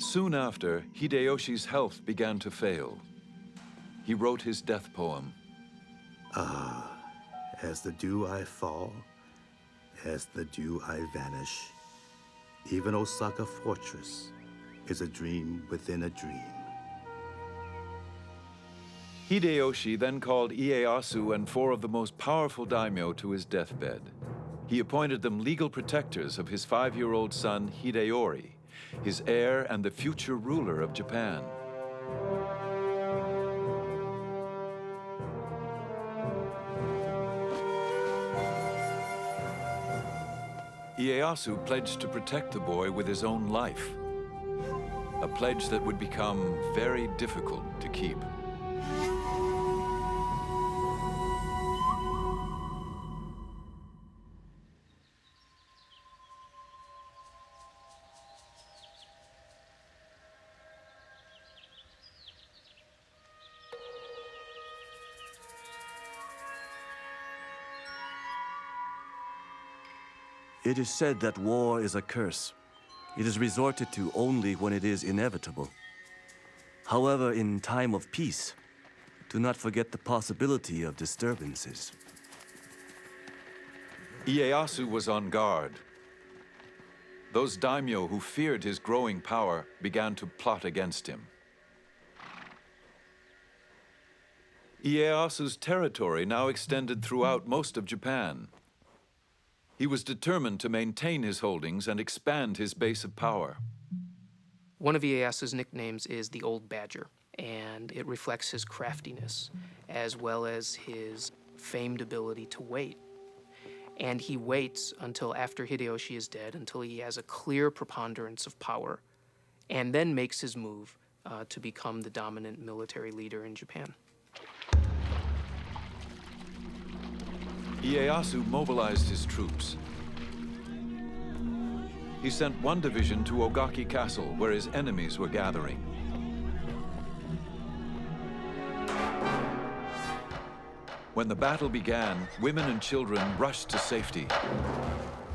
soon after, Hideyoshi's health began to fail. He wrote his death poem. As the dew I fall, as the dew I vanish, even Osaka Fortress is a dream within a dream. Hideyoshi then called Ieyasu and 4 of the most powerful daimyo to his deathbed. He appointed them legal protectors of his 5-year-old son Hideyori, his heir and the future ruler of Japan. Ieyasu pledged to protect the boy with his own life, a pledge that would become very difficult to keep. It is said that war is a curse. It is resorted to only when it is inevitable. However, in time of peace, do not forget the possibility of disturbances. Ieyasu was on guard. Those daimyo who feared his growing power began to plot against him. Ieyasu's territory now extended throughout most of Japan. He was determined to maintain his holdings and expand his base of power. One of Ieyasu's nicknames is the Old Badger, and it reflects his craftiness as well as his famed ability to wait. And he waits until after Hideyoshi is dead, until he has a clear preponderance of power, and then makes his move to become the dominant military leader in Japan. Ieyasu mobilized his troops. He sent 1 division to Ogaki Castle, where his enemies were gathering. When the battle began, women and children rushed to safety.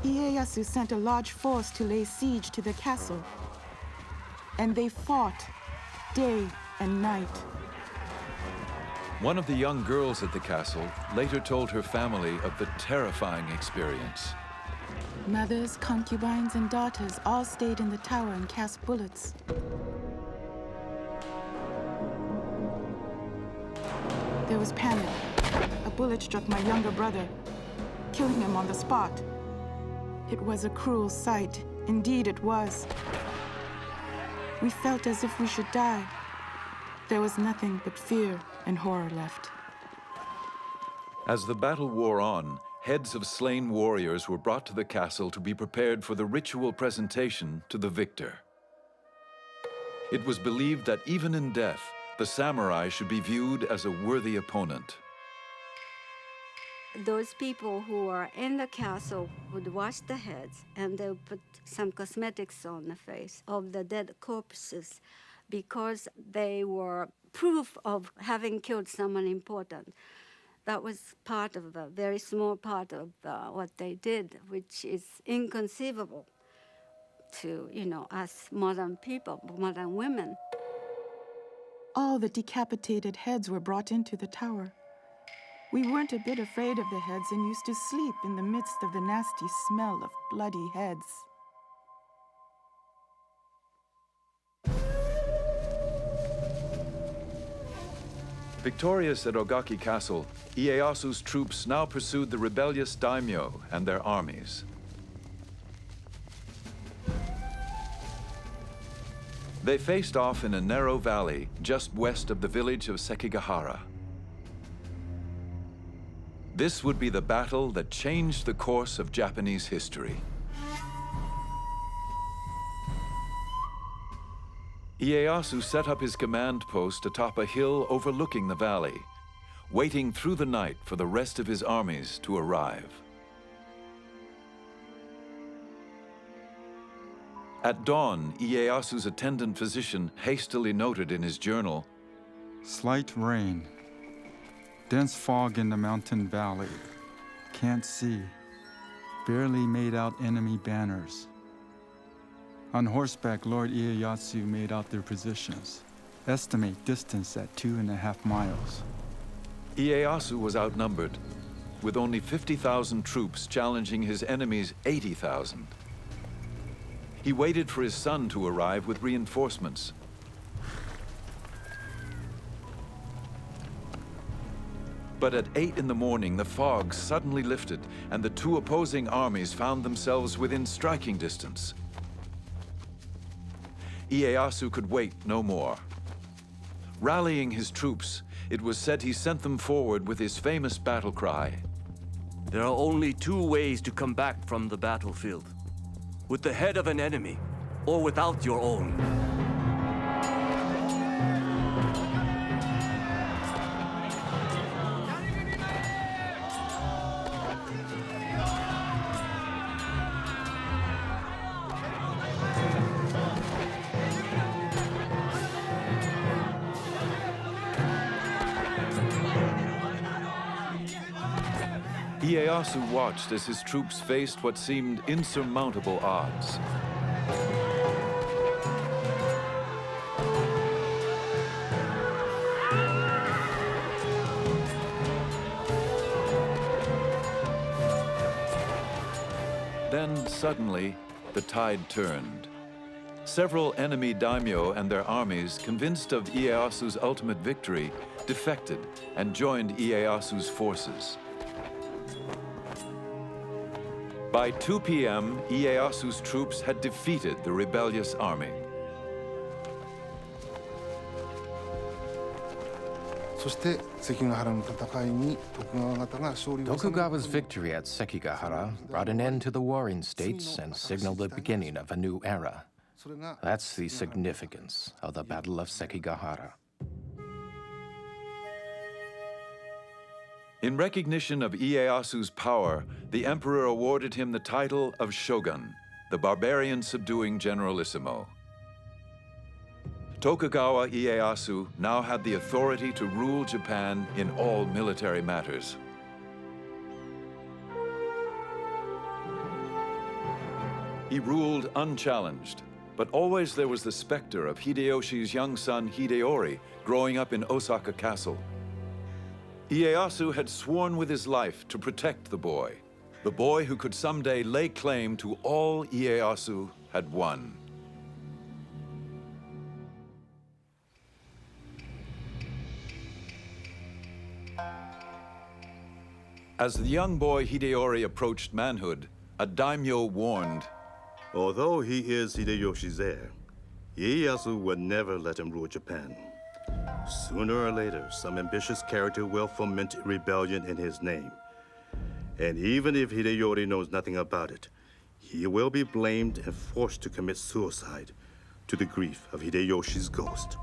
Ieyasu sent a large force to lay siege to the castle, and they fought day and night. One of the young girls at the castle later told her family of the terrifying experience. Mothers, concubines, and daughters all stayed in the tower and cast bullets. There was panic. A bullet struck my younger brother, killing him on the spot. It was a cruel sight. Indeed, it was. We felt as if we should die. There was nothing but fear and horror left. As the battle wore on, heads of slain warriors were brought to the castle to be prepared for the ritual presentation to the victor. It was believed that even in death, the samurai should be viewed as a worthy opponent. Those people who were in the castle would wash the heads, and they would put some cosmetics on the face of the dead corpses because they were proof of having killed someone important. That was part of a very small part of what they did, which is inconceivable to, us modern people, modern women. All the decapitated heads were brought into the tower. We weren't a bit afraid of the heads and used to sleep in the midst of the nasty smell of bloody heads. Victorious at Ogaki Castle, Ieyasu's troops now pursued the rebellious daimyo and their armies. They faced off in a narrow valley just west of the village of Sekigahara. This would be the battle that changed the course of Japanese history. Ieyasu set up his command post atop a hill overlooking the valley, waiting through the night for the rest of his armies to arrive. At dawn, Ieyasu's attendant physician hastily noted in his journal, "Slight rain. Dense fog in the mountain valley. Can't see. Barely made out enemy banners. On horseback, Lord Ieyasu made out their positions. Estimate distance at 2.5 miles. Ieyasu was outnumbered, with only 50,000 troops challenging his enemy's 80,000. He waited for his son to arrive with reinforcements. But at 8 in the morning, the fog suddenly lifted, and the two opposing armies found themselves within striking distance. Ieyasu could wait no more. Rallying his troops, it was said he sent them forward with his famous battle cry. There are only two ways to come back from the battlefield. With the head of an enemy, or without your own. Ieyasu watched as his troops faced what seemed insurmountable odds. Then, suddenly, the tide turned. Several enemy daimyo and their armies, convinced of Ieyasu's ultimate victory, defected and joined Ieyasu's forces. By 2 p.m., Ieyasu's troops had defeated the rebellious army. Tokugawa's victory at Sekigahara brought an end to the warring states and signaled the beginning of a new era. That's the significance of the Battle of Sekigahara. In recognition of Ieyasu's power, the emperor awarded him the title of Shogun, the barbarian-subduing generalissimo. Tokugawa Ieyasu now had the authority to rule Japan in all military matters. He ruled unchallenged, but always there was the specter of Hideyoshi's young son Hideyori growing up in Osaka Castle. Ieyasu had sworn with his life to protect the boy who could someday lay claim to all Ieyasu had won. As the young boy Hideyori approached manhood, a daimyo warned, Although he is Hideyoshi's heir, Ieyasu would never let him rule Japan. Sooner or later, some ambitious character will foment rebellion in his name. And even if Hideyori knows nothing about it, he will be blamed and forced to commit suicide to the grief of Hideyoshi's ghost.